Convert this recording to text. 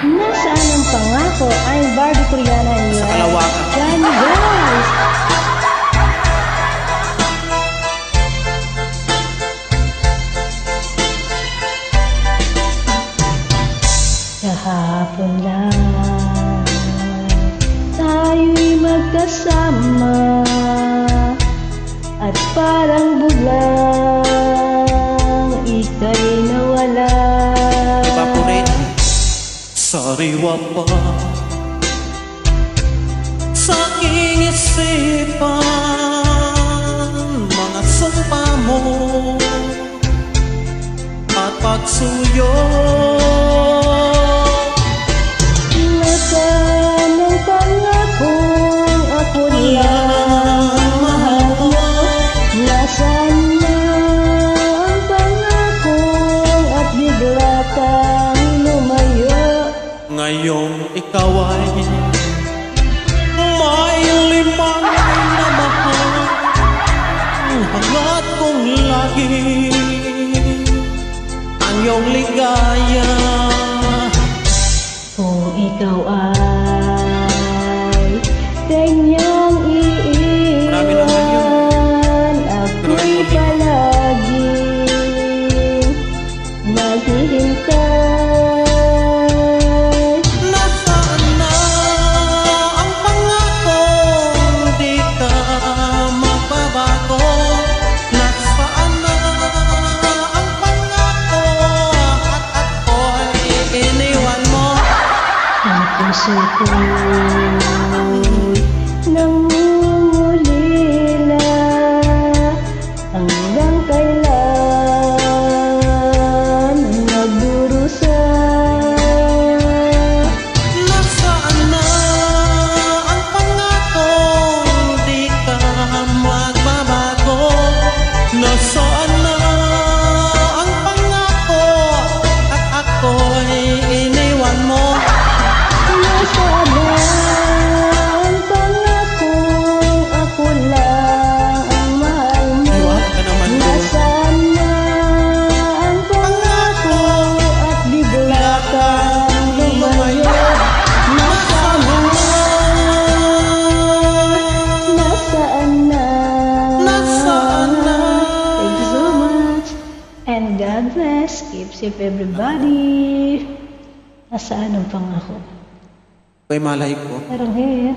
Nasaan ang pangako? I'm Barbie Koreana and Sa Kalawakan. Yan guys! Kahapon lang tayo'y magkasama at parang biglang ika'y nawala. Evaporate sa riwa pa sa aking isipan, mga sumpa mo at pagsuyo. Nasaan ang pangakong ako lang mahal mo? Nasaan na ang pangakong at bigla kang lumayo? Ngayong ikaw ay may limang na mahal, hangat kong lagi ang iyong ligaya. Kung ikaw ay kanyang Marami naman iiwan, ako'y palaging maghihintay. Nasaan na ang pangakong di ka magbabago? Nasaan na ang pangako at ako'y iniwan mo? Ang puso ko'y nangungulila, hanggang kailan nagdurusa. Nasaan na ang pangakong di ka magbabago? Nasaan na ang pangako at ako'y iniwan mo? Nasaan na ang pangakong ako lang ang mahal mo? Iwan ka naman doon. Nasaan na ang pangako at bigla kang lumayo? Nasaan na? Nasaan na? Nasaan na? Thank you so much. And God bless. Keep safe everybody. Nasaan ang pangako? May malay ko. Parang here.